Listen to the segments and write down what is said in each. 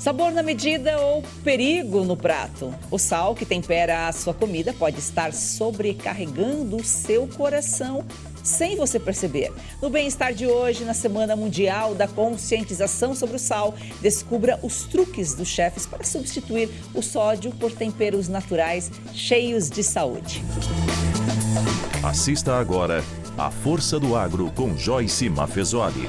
Sabor na medida ou perigo no prato? O sal que tempera a sua comida pode estar sobrecarregando o seu coração sem você perceber. No Bem-Estar de hoje, na Semana Mundial da Conscientização sobre o Sal, descubra os truques dos chefes para substituir o sódio por temperos naturais cheios de saúde. Assista agora A Força do Agro com Joyce Maffezoli.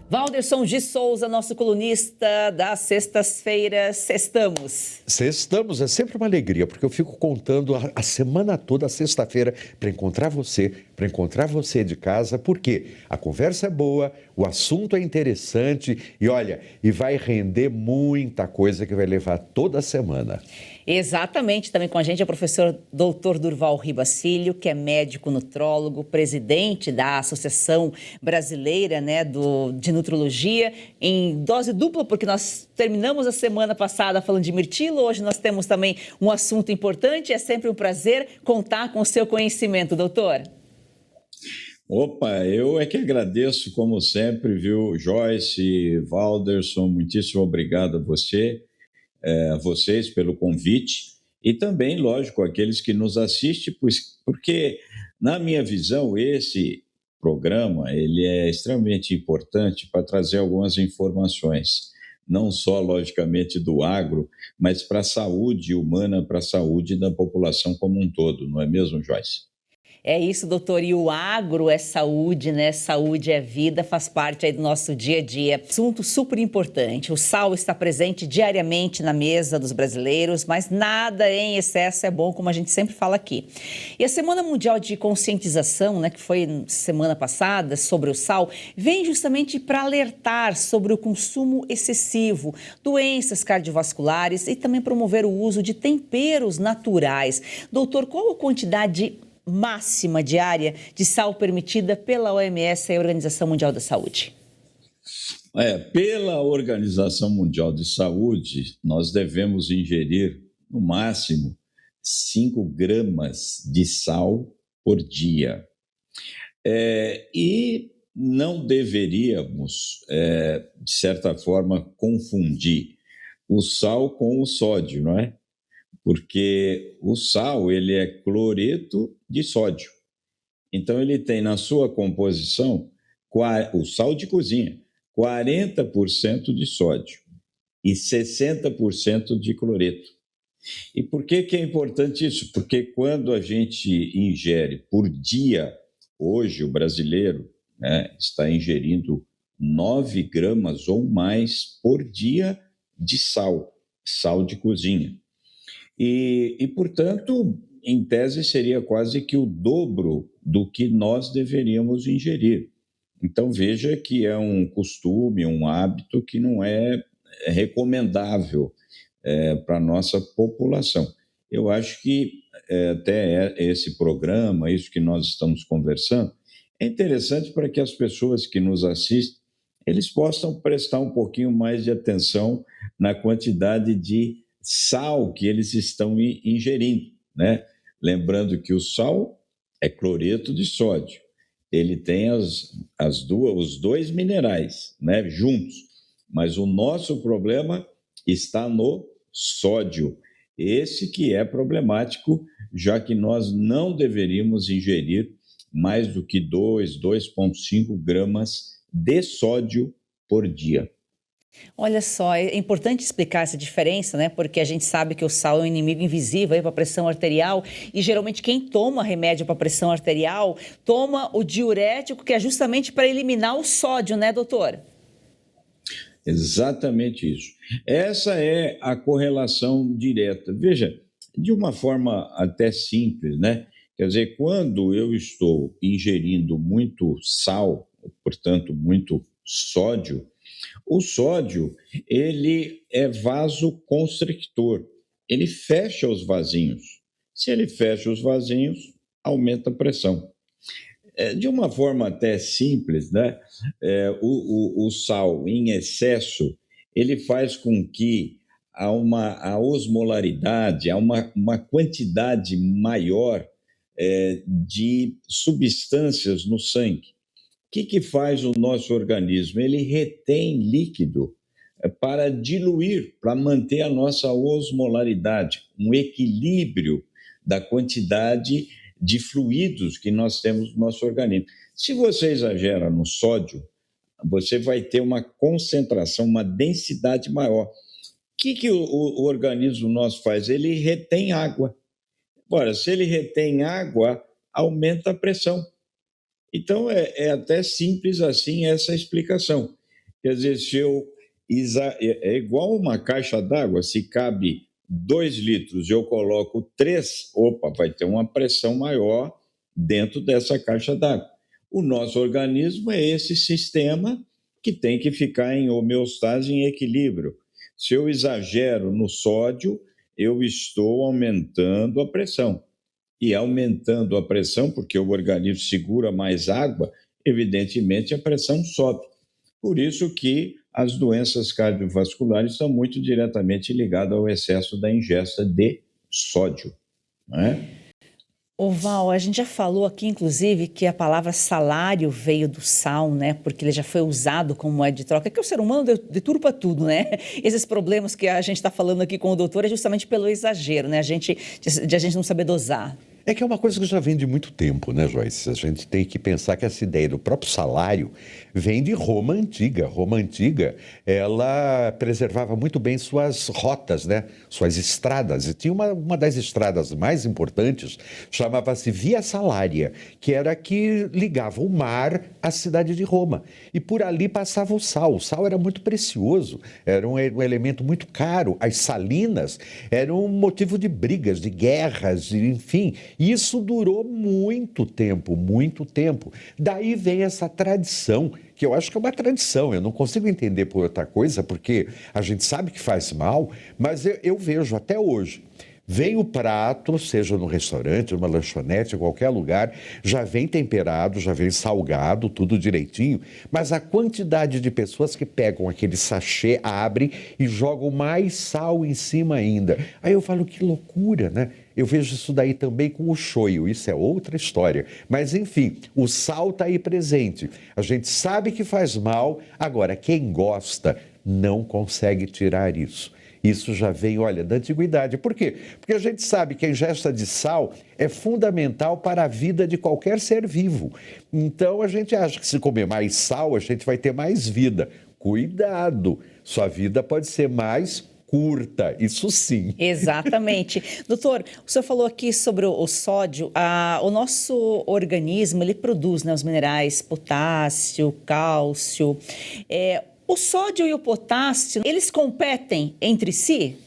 Valderson de Souza, nosso colunista das sextas-feiras, sextamos. Sextamos, é sempre uma alegria, porque eu fico contando a semana toda, a sexta-feira, para encontrar você de casa, porque a conversa é boa, o assunto é interessante e olha, e vai render muita coisa que vai levar toda a semana. Exatamente, também com a gente é o professor Dr. Durval Ribacilho, que é médico nutrólogo, presidente da Associação Brasileira, de Nutrologia, em dose dupla, porque nós terminamos a semana passada falando de mirtilo, hoje nós temos também um assunto importante, é sempre um prazer contar com o seu conhecimento, doutor. Opa, eu é que agradeço, como sempre, viu, Joyce, Valderson, muitíssimo obrigado a vocês pelo convite e também, lógico, aqueles que nos assistem, porque, na minha visão, esse programa ele é extremamente importante para trazer algumas informações, não só, logicamente, do agro, mas para a saúde humana, para a saúde da população como um todo, não é mesmo, Joyce? É isso, doutor. E o agro é saúde, né? Saúde é vida, faz parte aí do nosso dia a dia. Assunto super importante. O sal está presente diariamente na mesa dos brasileiros, mas nada em excesso é bom, como a gente sempre fala aqui. E a Semana Mundial de Conscientização, que foi semana passada, sobre o sal, vem justamente para alertar sobre o consumo excessivo, doenças cardiovasculares e também promover o uso de temperos naturais. Doutor, qual a quantidade máxima diária de sal permitida pela OMS, a Organização Mundial da Saúde? Pela Organização Mundial de Saúde, nós devemos ingerir, no máximo, 5 gramas de sal por dia. E não deveríamos, de certa forma, confundir o sal com o sódio, não é? Porque o sal, ele é cloreto de sódio. Então, ele tem na sua composição, o sal de cozinha, 40% de sódio e 60% de cloreto. E por que é importante isso? Porque quando a gente ingere por dia, hoje o brasileiro está ingerindo 9 gramas ou mais por dia de sal de cozinha. E, portanto, em tese, seria quase que o dobro do que nós deveríamos ingerir. Então, veja que é um costume, um hábito que não é recomendável para a nossa população. Eu acho que até esse programa, isso que nós estamos conversando, é interessante para que as pessoas que nos assistem, eles possam prestar um pouquinho mais de atenção na quantidade de sal que eles estão ingerindo, né? Lembrando que o sal é cloreto de sódio, ele tem os dois minerais, né, juntos, mas o nosso problema está no sódio, esse que é problemático, já que nós não deveríamos ingerir mais do que 2,5 gramas de sódio por dia. Olha só, é importante explicar essa diferença, porque a gente sabe que o sal é um inimigo invisível para a pressão arterial e geralmente quem toma remédio para pressão arterial toma o diurético, que é justamente para eliminar o sódio, né, doutor? Exatamente isso. Essa é a correlação direta. Veja, de uma forma até simples, né? Quer dizer, quando eu estou ingerindo muito sal, portanto, muito sódio, o sódio, ele é vasoconstrictor, ele fecha os vasinhos. Se ele fecha os vasinhos, aumenta a pressão. De uma forma até simples, né? O sal em excesso, ele faz com que a osmolaridade, há uma quantidade maior de substâncias no sangue, que faz o nosso organismo? Ele retém líquido para diluir, para manter a nossa osmolaridade, um equilíbrio da quantidade de fluidos que nós temos no nosso organismo. Se você exagera no sódio, você vai ter uma concentração, uma densidade maior. O que o organismo nosso faz? Ele retém água. Ora, se ele retém água, aumenta a pressão. Então, é até simples assim essa explicação. Quer dizer, é igual uma caixa d'água, se cabe 2 litros, eu coloco 3, opa, vai ter uma pressão maior dentro dessa caixa d'água. O nosso organismo é esse sistema que tem que ficar em homeostase, em equilíbrio. Se eu exagero no sódio, eu estou aumentando a pressão. E aumentando a pressão, porque o organismo segura mais água, evidentemente a pressão sobe. Por isso que as doenças cardiovasculares estão muito diretamente ligadas ao excesso da ingesta de sódio, não é? Ô Val, a gente já falou aqui, inclusive, que a palavra salário veio do sal, né? Porque ele já foi usado como moeda de troca. É que o ser humano deturpa tudo, né? Esses problemas que a gente está falando aqui com o doutor é justamente pelo exagero, né? De a gente não saber dosar. É que é uma coisa que já vem de muito tempo, né, Joyce? A gente tem que pensar que essa ideia do próprio salário vem de Roma Antiga. Roma Antiga, ela preservava muito bem suas rotas, né? Suas estradas. E tinha uma das estradas mais importantes, chamava-se Via Salária, que era a que ligava o mar à cidade de Roma. E por ali passava o sal. O sal era muito precioso, era um elemento muito caro. As salinas eram um motivo de brigas, de guerras, enfim. Isso durou muito tempo, muito tempo. Daí vem essa tradição, que eu acho que é uma tradição, eu não consigo entender por outra coisa, porque a gente sabe que faz mal, mas eu vejo até hoje. Vem o prato, seja no restaurante, numa lanchonete, em qualquer lugar, já vem temperado, já vem salgado, tudo direitinho, mas a quantidade de pessoas que pegam aquele sachê, abrem e jogam mais sal em cima ainda. Aí eu falo, que loucura, né? Eu vejo isso daí também com o shoyu, isso é outra história. Mas, enfim, o sal está aí presente. A gente sabe que faz mal, agora, quem gosta não consegue tirar isso. Isso já vem, olha, da antiguidade. Por quê? Porque a gente sabe que a ingesta de sal é fundamental para a vida de qualquer ser vivo. Então, a gente acha que se comer mais sal, a gente vai ter mais vida. Cuidado, sua vida pode ser mais curta, isso sim. Exatamente. Doutor, o senhor falou aqui sobre o sódio. O nosso organismo, ele produz, né, os minerais potássio, cálcio. O sódio e o potássio, eles competem entre si?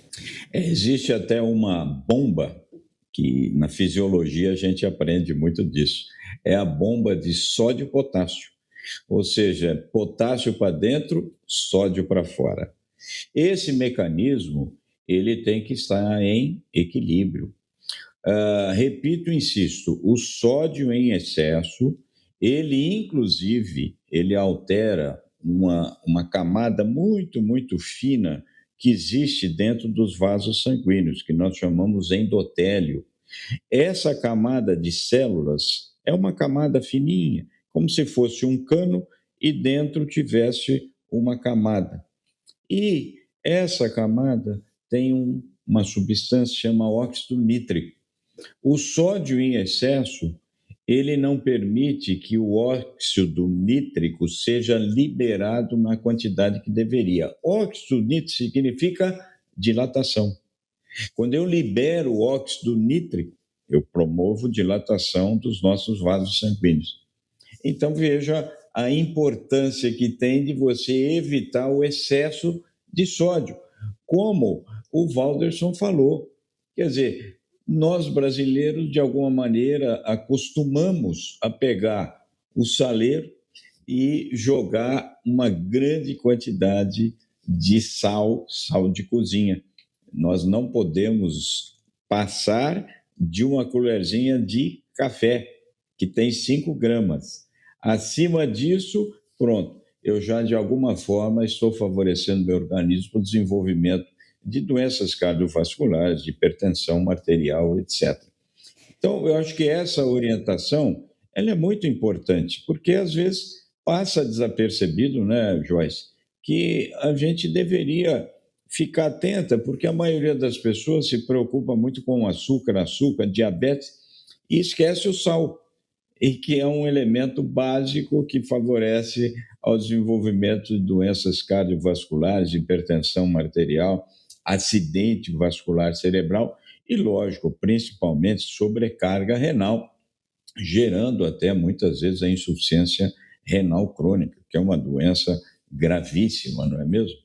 Existe até uma bomba que na fisiologia a gente aprende muito disso. É a bomba de sódio e potássio. Ou seja, potássio para dentro, sódio para fora. Esse mecanismo, ele tem que estar em equilíbrio. Repito, insisto, o sódio em excesso, ele inclusive, ele altera uma camada muito, muito fina que existe dentro dos vasos sanguíneos, que nós chamamos endotélio. Essa camada de células é uma camada fininha, como se fosse um cano e dentro tivesse uma camada. E essa camada tem uma substância que chama óxido nítrico. O sódio em excesso, ele não permite que o óxido nítrico seja liberado na quantidade que deveria. Óxido nítrico significa dilatação. Quando eu libero o óxido nítrico, eu promovo dilatação dos nossos vasos sanguíneos. Então, veja a importância que tem de você evitar o excesso de sódio, como o Walderson falou. Quer dizer, nós brasileiros, de alguma maneira, acostumamos a pegar o saleiro e jogar uma grande quantidade de sal de cozinha. Nós não podemos passar de uma colherzinha de café, que tem 5 gramas. Acima disso, pronto, eu já de alguma forma estou favorecendo meu organismo para o desenvolvimento de doenças cardiovasculares, de hipertensão arterial, etc. Então, eu acho que essa orientação ela é muito importante, porque às vezes passa desapercebido, né, Joyce, que a gente deveria ficar atenta, porque a maioria das pessoas se preocupa muito com açúcar, diabetes, e esquece o sal, e que é um elemento básico que favorece ao desenvolvimento de doenças cardiovasculares, hipertensão arterial, acidente vascular cerebral e, lógico, principalmente sobrecarga renal, gerando até muitas vezes a insuficiência renal crônica, que é uma doença gravíssima, não é mesmo?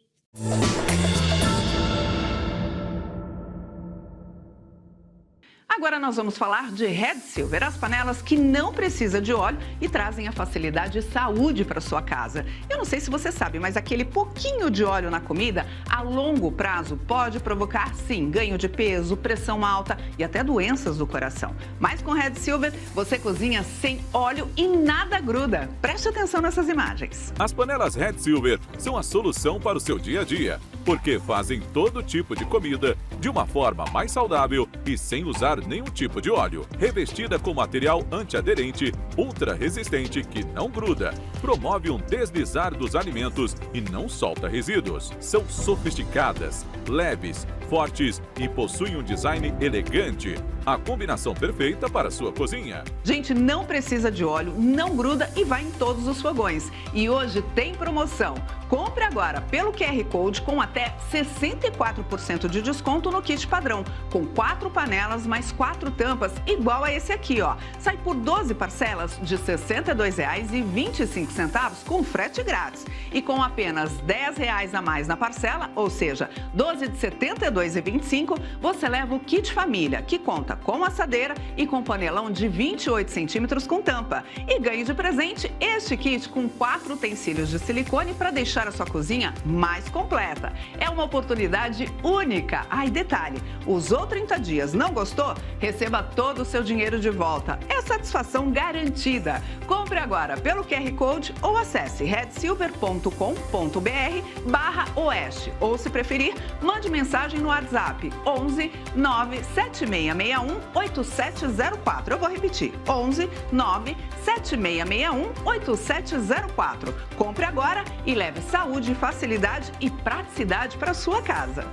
Agora nós vamos falar de Red Silver, as panelas que não precisam de óleo e trazem a facilidade e saúde para sua casa. Eu não sei se você sabe, mas aquele pouquinho de óleo na comida, a longo prazo, pode provocar, sim, ganho de peso, pressão alta e até doenças do coração. Mas com Red Silver, você cozinha sem óleo e nada gruda. Preste atenção nessas imagens. As panelas Red Silver são a solução para o seu dia a dia, porque fazem todo tipo de comida de uma forma mais saudável e sem usar nenhum tipo de óleo. Revestida com material antiaderente, ultra resistente que não gruda, promove um deslizar dos alimentos e não solta resíduos. São sofisticadas, leves, fortes e possuem um design elegante. A combinação perfeita para a sua cozinha. Gente, não precisa de óleo, não gruda e vai em todos os fogões. E hoje tem promoção. Compre agora pelo QR Code com até 64% de desconto no kit padrão, com 4 panelas mais 4 tampas, igual a esse aqui, ó. Sai por 12 parcelas de R$ 62,25 com frete grátis. E com apenas R$ 10 a mais na parcela, ou seja, 12 de R$ 72,25, você leva o kit família, que conta com assadeira e com panelão de 28 centímetros com tampa. E ganhe de presente este kit com 4 utensílios de silicone para deixar a sua cozinha mais completa. É uma oportunidade única. Ah, e detalhe, usou 30 dias, não gostou? Receba todo o seu dinheiro de volta. É satisfação garantida. Compre agora pelo QR Code ou acesse redsilver.com.br/oeste. Ou, se preferir, mande mensagem no WhatsApp 11 97661 8704. Eu vou repetir, 11 97661 8704. Compre agora e leve saúde, facilidade e praticidade para sua casa.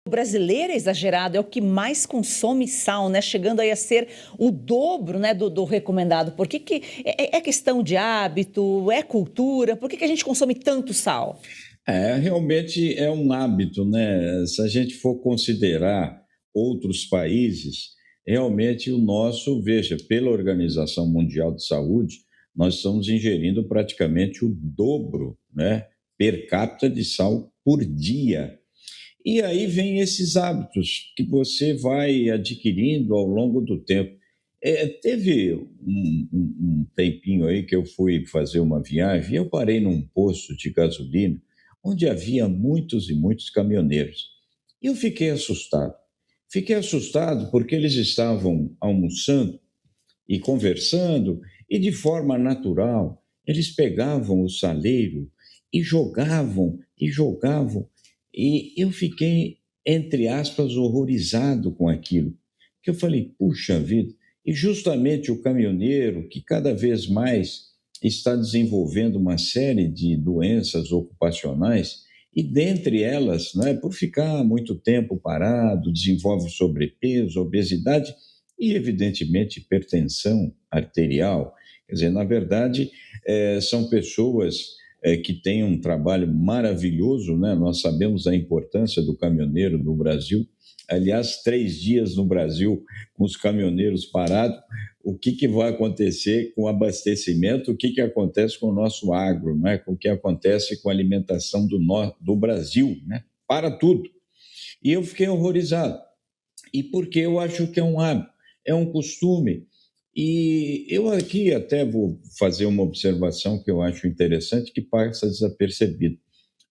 O brasileiro é exagerado, é o que mais consome sal, né? Chegando aí a ser o dobro, né, do recomendado. Por que é questão de hábito, é cultura? Por que a gente consome tanto sal? Realmente é um hábito, né? Se a gente for considerar outros países, realmente o nosso, veja, pela Organização Mundial de Saúde, nós estamos ingerindo praticamente o dobro, né, per capita de sal por dia. E aí vem esses hábitos que você vai adquirindo ao longo do tempo. Teve um tempinho aí que eu fui fazer uma viagem e eu parei num posto de gasolina onde havia muitos e muitos caminhoneiros. E eu fiquei assustado. Fiquei assustado porque eles estavam almoçando e conversando e, de forma natural, eles pegavam o saleiro e jogavam e jogavam. E eu fiquei, entre aspas, horrorizado com aquilo. Que eu falei, puxa vida, e justamente o caminhoneiro, que cada vez mais está desenvolvendo uma série de doenças ocupacionais, e dentre elas, né, por ficar muito tempo parado, desenvolve sobrepeso, obesidade e, evidentemente, hipertensão arterial. Quer dizer, na verdade, são pessoas que têm um trabalho maravilhoso, né? Nós sabemos a importância do caminhoneiro no Brasil. Aliás, 3 dias no Brasil com os caminhoneiros parados, o que vai acontecer com o abastecimento, o que acontece com o nosso agro, né? O que acontece com a alimentação do Brasil, né? Para tudo. E eu fiquei horrorizado. E porque eu acho que é um hábito, é um costume. E eu aqui até vou fazer uma observação que eu acho interessante, que passa desapercebido.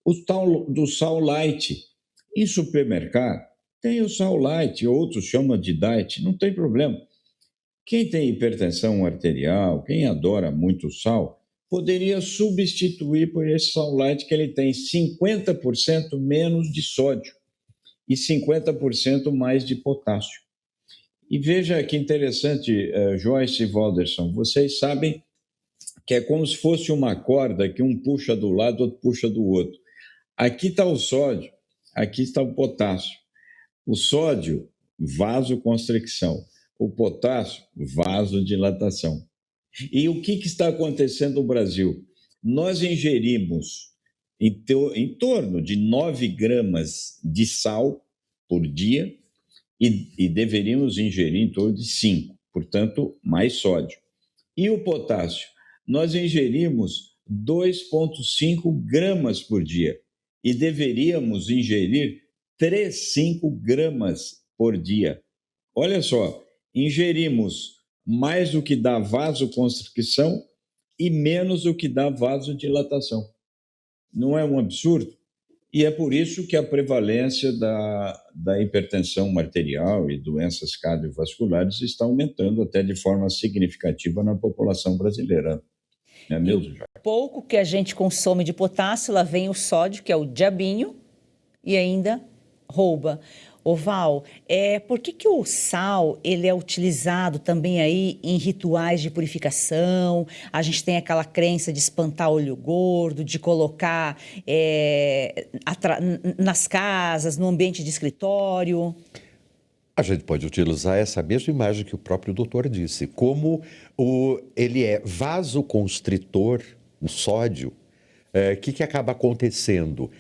O tal do sal light. Em supermercado, tem o sal light, outros chamam de diet, não tem problema. Quem tem hipertensão arterial, quem adora muito sal, poderia substituir por esse sal light que ele tem 50% menos de sódio. e 50% mais de potássio. E veja que interessante, Joyce e Walderson, vocês sabem que é como se fosse uma corda que um puxa do lado, outro puxa do outro. Aqui está o sódio, aqui está o potássio. O sódio, vasoconstricção. O potássio, vasodilatação. E o que está acontecendo no Brasil? Nós ingerimos em torno de 9 gramas de sal por dia e deveríamos ingerir em torno de 5, portanto, mais sódio. E o potássio? Nós ingerimos 2,5 gramas por dia e deveríamos ingerir 3,5 gramas por dia. Olha só, ingerimos mais do que dá vasoconstricção e menos do que dá vasodilatação. Não é um absurdo? E é por isso que a prevalência da hipertensão arterial e doenças cardiovasculares está aumentando até de forma significativa na população brasileira. Não é mesmo, Jair? Pouco que a gente consome de potássio, lá vem o sódio, que é o diabinho, e ainda rouba. Val, por que o sal ele é utilizado também aí em rituais de purificação? A gente tem aquela crença de espantar olho gordo, de colocar nas casas, no ambiente de escritório. A gente pode utilizar essa mesma imagem que o próprio doutor disse. Como ele é vasoconstritor, o sódio, que acaba acontecendo?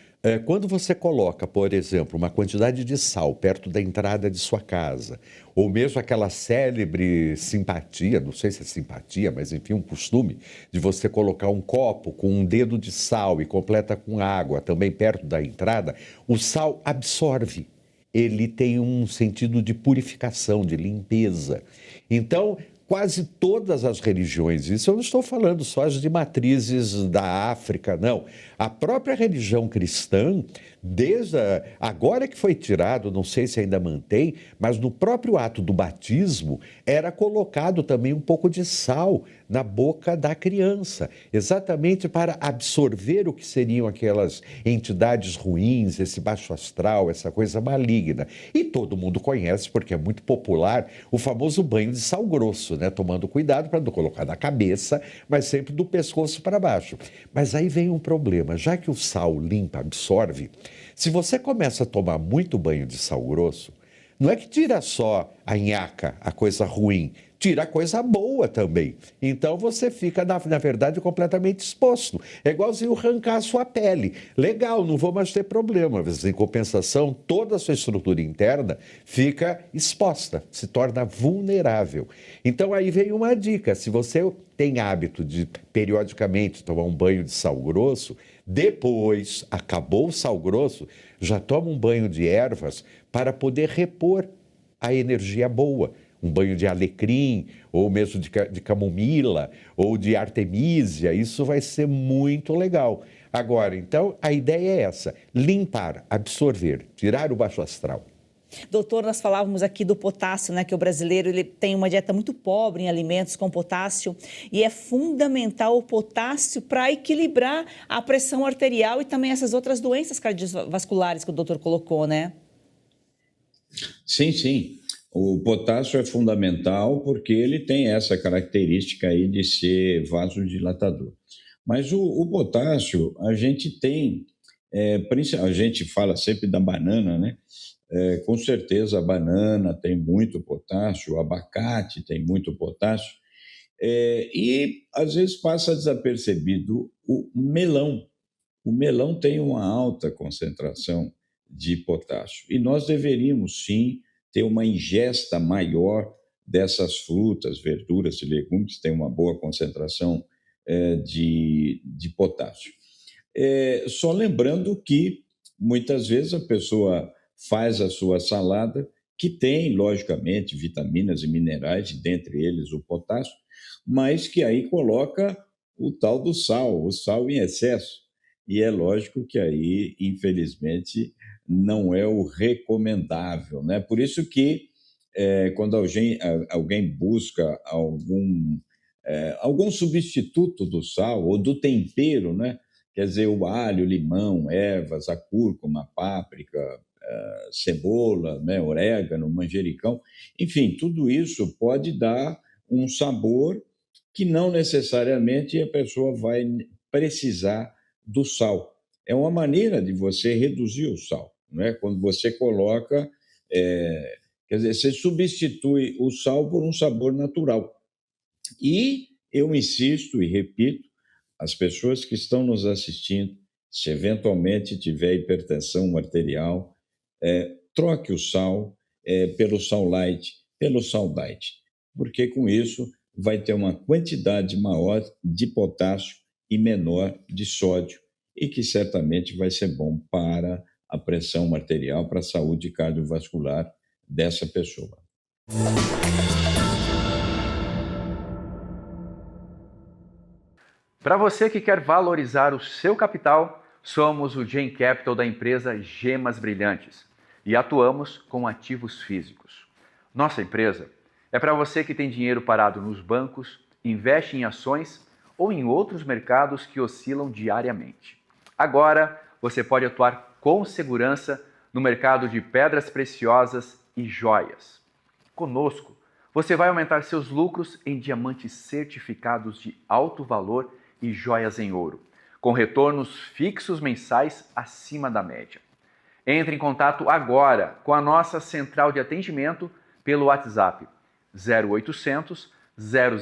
Quando você coloca, por exemplo, uma quantidade de sal perto da entrada de sua casa, ou mesmo aquela célebre simpatia, não sei se é simpatia, mas enfim, um costume de você colocar um copo com um dedo de sal e completa com água também perto da entrada, o sal absorve. Ele tem um sentido de purificação, de limpeza. Então, quase todas as religiões, isso eu não estou falando só as de matrizes da África, não. A própria religião cristã, desde agora que foi tirado, não sei se ainda mantém, mas no próprio ato do batismo era colocado também um pouco de sal na boca da criança, exatamente para absorver o que seriam aquelas entidades ruins, esse baixo astral, essa coisa maligna. E todo mundo conhece, porque é muito popular, o famoso banho de sal grosso, né? Tomando cuidado para não colocar na cabeça, mas sempre do pescoço para baixo. Mas aí vem um problema, já que o sal limpa, absorve, se você começa a tomar muito banho de sal grosso, não é que tira só a nhaca, a coisa ruim, tira a coisa boa também. Então você fica, na verdade, completamente exposto. É igualzinho arrancar a sua pele. Legal, não vou mais ter problema, mas em compensação, toda a sua estrutura interna fica exposta, se torna vulnerável. Então aí vem uma dica, se você tem hábito de periodicamente tomar um banho de sal grosso, depois, acabou o sal grosso, já toma um banho de ervas para poder repor a energia boa. Um banho de alecrim, ou mesmo de camomila, ou de artemísia, isso vai ser muito legal. Agora, então, a ideia é essa, limpar, absorver, tirar o baixo astral. Doutor, nós falávamos aqui do potássio, né? Que o brasileiro ele tem uma dieta muito pobre em alimentos com potássio e é fundamental o potássio para equilibrar a pressão arterial e também essas outras doenças cardiovasculares que o doutor colocou, né? Sim, sim. O potássio é fundamental porque ele tem essa característica aí de ser vasodilatador. Mas o potássio, a gente tem, a gente fala sempre da banana, né? Com certeza a banana tem muito potássio, o abacate tem muito potássio, e às vezes passa desapercebido o melão. O melão tem uma alta concentração de potássio e nós deveríamos sim ter uma ingesta maior dessas frutas, verduras e legumes, tem uma boa concentração de potássio. Só lembrando que muitas vezes a pessoa faz a sua salada, que tem, logicamente, vitaminas e minerais, dentre eles o potássio, mas que aí coloca o tal do sal, o sal em excesso. E é lógico que aí, infelizmente, não é o recomendável, né? Por isso que quando alguém busca algum substituto do sal ou do tempero, né? Quer dizer, o alho, limão, ervas, a cúrcuma, a páprica, cebola, né, orégano, manjericão, enfim, tudo isso pode dar um sabor que não necessariamente a pessoa vai precisar do sal. É uma maneira de você reduzir o sal, né? Quando você coloca, quer dizer, você substitui o sal por um sabor natural. E eu insisto e repito, as pessoas que estão nos assistindo, se eventualmente tiver hipertensão arterial, troque o sal pelo sal light, pelo sal diet, porque com isso vai ter uma quantidade maior de potássio e menor de sódio, e que certamente vai ser bom para a pressão arterial, para a saúde cardiovascular dessa pessoa. Para você que quer valorizar o seu capital, somos o Gen Capital da empresa Gemas Brilhantes e atuamos com ativos físicos. Nossa empresa é para você que tem dinheiro parado nos bancos, investe em ações ou em outros mercados que oscilam diariamente. Agora, você pode atuar com segurança no mercado de pedras preciosas e joias. Conosco, você vai aumentar seus lucros em diamantes certificados de alto valor e joias em ouro, com retornos fixos mensais acima da média. Entre em contato agora com a nossa central de atendimento pelo WhatsApp 0800 000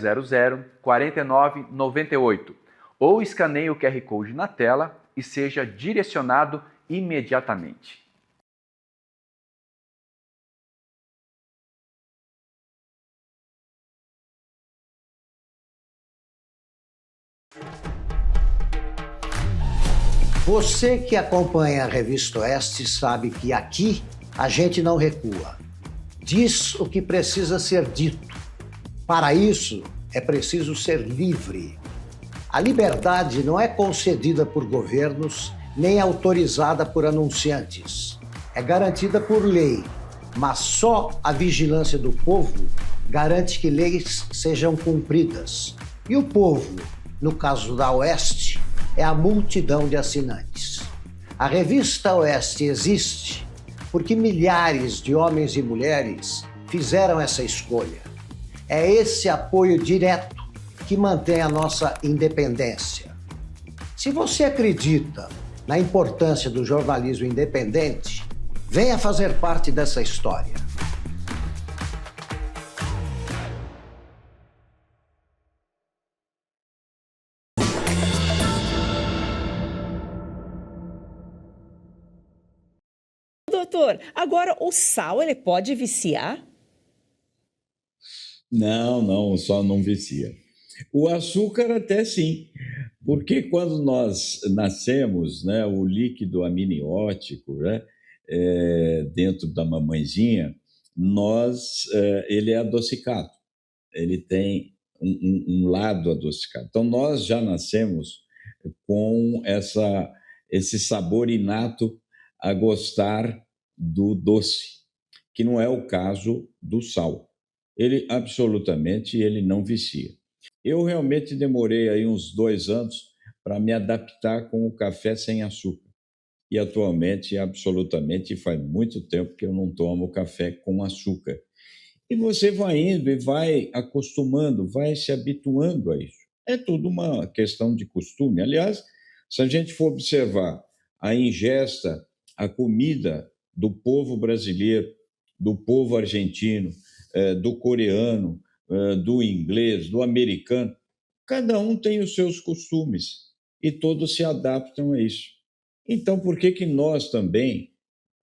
4998 ou escaneie o QR Code na tela e seja direcionado imediatamente. Você que acompanha a Revista Oeste sabe que aqui a gente não recua. Diz o que precisa ser dito. Para isso, é preciso ser livre. A liberdade não é concedida por governos nem autorizada por anunciantes. É garantida por lei, mas só a vigilância do povo garante que leis sejam cumpridas. E o povo, no caso da Oeste, é a multidão de assinantes. A Revista Oeste existe porque milhares de homens e mulheres fizeram essa escolha. É esse apoio direto que mantém a nossa independência. Se você acredita na importância do jornalismo independente, venha fazer parte dessa história. Doutor, agora o sal, ele pode viciar? Não, só não vicia. O açúcar até sim, porque quando nós nascemos, né, o líquido amniótico, né, dentro da mamãezinha, ele é adocicado, ele tem um lado adocicado. Então, nós já nascemos com esse sabor inato a gostar do doce, que não é o caso do sal. Ele não vicia. Eu realmente demorei aí uns 2 anos para me adaptar com o café sem açúcar. E atualmente, absolutamente, faz muito tempo que eu não tomo café com açúcar. E você vai indo e vai acostumando, vai se habituando a isso. É tudo uma questão de costume. Aliás, se a gente for observar a ingesta, a comida do povo brasileiro, do povo argentino, do coreano, do inglês, do americano, cada um tem os seus costumes e todos se adaptam a isso. Então, por que nós também,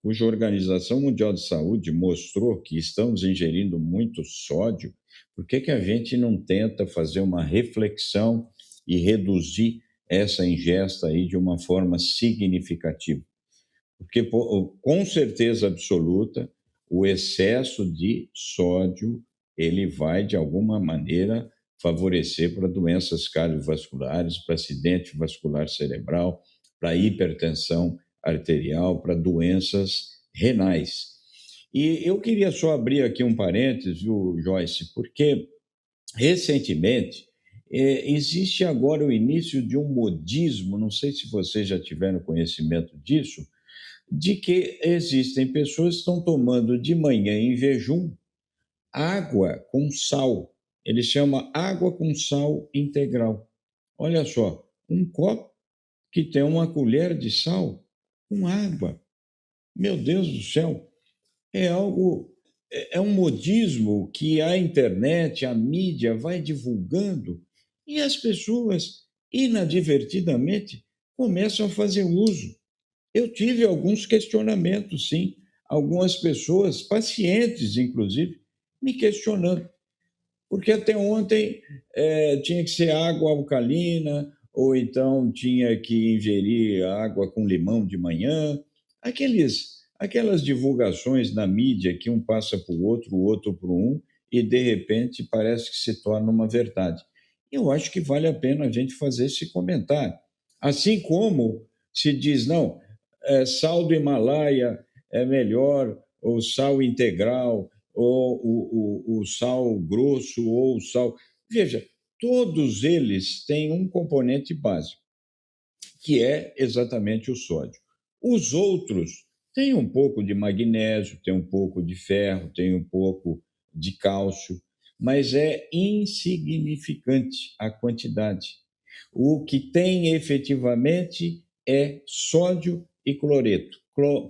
cuja Organização Mundial de Saúde mostrou que estamos ingerindo muito sódio, por que a gente não tenta fazer uma reflexão e reduzir essa ingesta aí de uma forma significativa? Porque, com certeza absoluta, o excesso de sódio, ele vai, de alguma maneira, favorecer para doenças cardiovasculares, para acidente vascular cerebral, para hipertensão arterial, para doenças renais. E eu queria só abrir aqui um parênteses, viu, Joyce, porque, recentemente, existe agora o início de um modismo, não sei se vocês já tiveram conhecimento disso, de que existem pessoas que estão tomando de manhã em jejum água com sal. Ele chama água com sal integral. Olha só, um copo que tem uma colher de sal com água. Meu Deus do céu, é algo, é um modismo que a internet, a mídia vai divulgando e as pessoas, inadvertidamente, começam a fazer uso. Eu tive alguns questionamentos, sim, algumas pessoas, pacientes inclusive, me questionando, porque até ontem tinha que ser água alcalina, ou então tinha que ingerir água com limão de manhã, aquelas divulgações na mídia que um passa para o outro para um, e de repente parece que se torna uma verdade. Eu acho que vale a pena a gente fazer esse comentário. Assim como se diz, não, sal do Himalaia é melhor, ou sal integral, ou o sal grosso, ou o sal. Veja, todos eles têm um componente básico, que é exatamente o sódio. Os outros têm um pouco de magnésio, têm um pouco de ferro, têm um pouco de cálcio, mas é insignificante a quantidade. O que tem efetivamente é sódio e cloreto,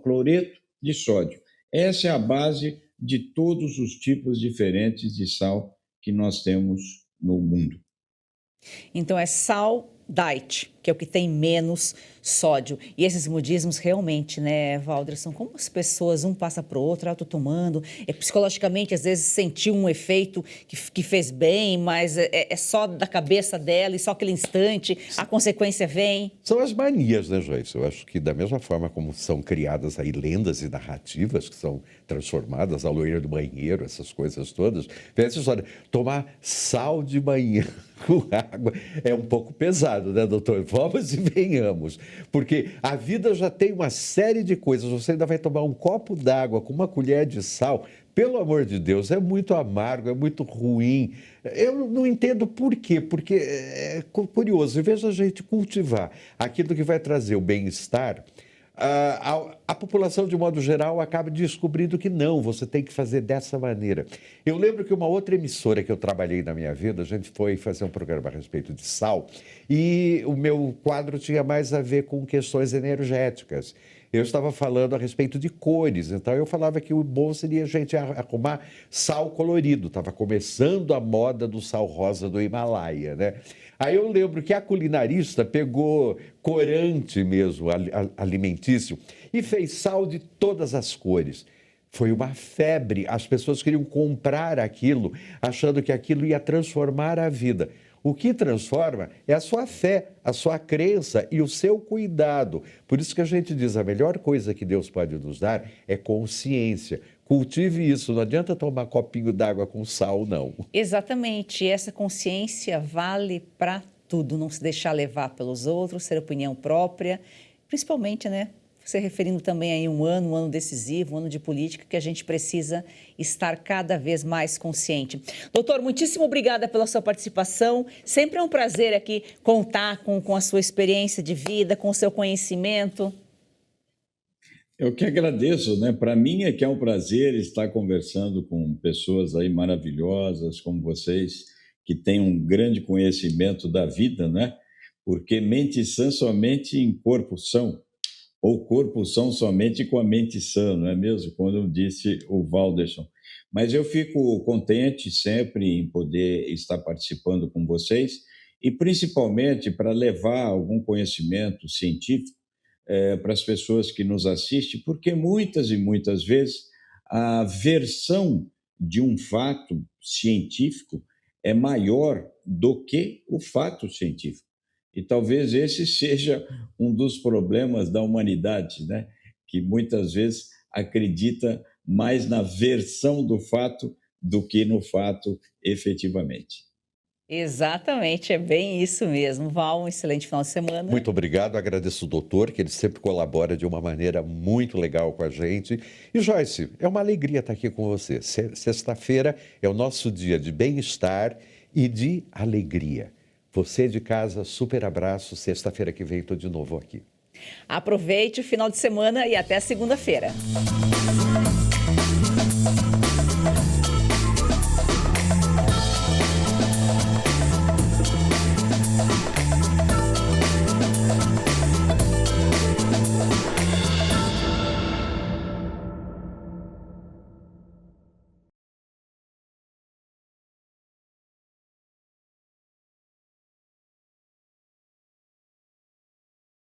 cloreto de sódio. Essa é a base de todos os tipos diferentes de sal que nós temos no mundo. Então é sal diet, que é o que tem menos sódio. E esses modismos realmente, né, Valder, são como as pessoas, um passa para o outro, eu tô tomando, psicologicamente às vezes sentiu um efeito que fez bem, mas é só da cabeça dela e só aquele instante, a consequência vem. São as manias, né, Joyce? Eu acho que da mesma forma como são criadas aí lendas e narrativas que são transformadas, a loira do banheiro, essas coisas todas, vê essa história, tomar sal de manhã com água é um pouco pesado, né, doutor? Vamos e venhamos, porque a vida já tem uma série de coisas, você ainda vai tomar um copo d'água com uma colher de sal, pelo amor de Deus, é muito amargo, é muito ruim. Eu não entendo por quê, porque é curioso, em vez da gente cultivar aquilo que vai trazer o bem-estar, a população, de modo geral, acaba descobrindo que não, você tem que fazer dessa maneira. Eu lembro que uma outra emissora que eu trabalhei na minha vida, a gente foi fazer um programa a respeito de sal, e o meu quadro tinha mais a ver com questões energéticas. Eu estava falando a respeito de cores, então eu falava que o bom seria a gente arrumar sal colorido. Estava começando a moda do sal rosa do Himalaia, né? Aí eu lembro que a culinarista pegou corante mesmo, alimentício, e fez sal de todas as cores. Foi uma febre, as pessoas queriam comprar aquilo, achando que aquilo ia transformar a vida. O que transforma é a sua fé, a sua crença e o seu cuidado. Por isso que a gente diz, a melhor coisa que Deus pode nos dar é consciência. Cultive isso, não adianta tomar copinho d'água com sal, não. Exatamente, essa consciência vale para tudo, não se deixar levar pelos outros, ser opinião própria, principalmente, né? Você referindo também aí um ano decisivo, um ano de política, que a gente precisa estar cada vez mais consciente. Doutor, muitíssimo obrigada pela sua participação. Sempre é um prazer aqui contar com a sua experiência de vida, com o seu conhecimento. Eu que agradeço, né? Para mim é que é um prazer estar conversando com pessoas aí maravilhosas como vocês, que têm um grande conhecimento da vida, né? Porque mente sã somente em corpo são, ou corpo são somente com a mente sã, não é mesmo? Quando disse o Valderson. Mas eu fico contente sempre em poder estar participando com vocês e principalmente para levar algum conhecimento científico para as pessoas que nos assistem, porque muitas e muitas vezes a versão de um fato científico é maior do que o fato científico. E talvez esse seja um dos problemas da humanidade, né? Que muitas vezes acredita mais na versão do fato do que no fato efetivamente. Exatamente, é bem isso mesmo. Val, um excelente final de semana. Muito obrigado, agradeço o doutor, que ele sempre colabora de uma maneira muito legal com a gente. E Joyce, é uma alegria estar aqui com você. Sexta-feira é o nosso dia de bem-estar e de alegria. Você de casa, super abraço. Sexta-feira que vem estou de novo aqui. Aproveite o final de semana e até segunda-feira.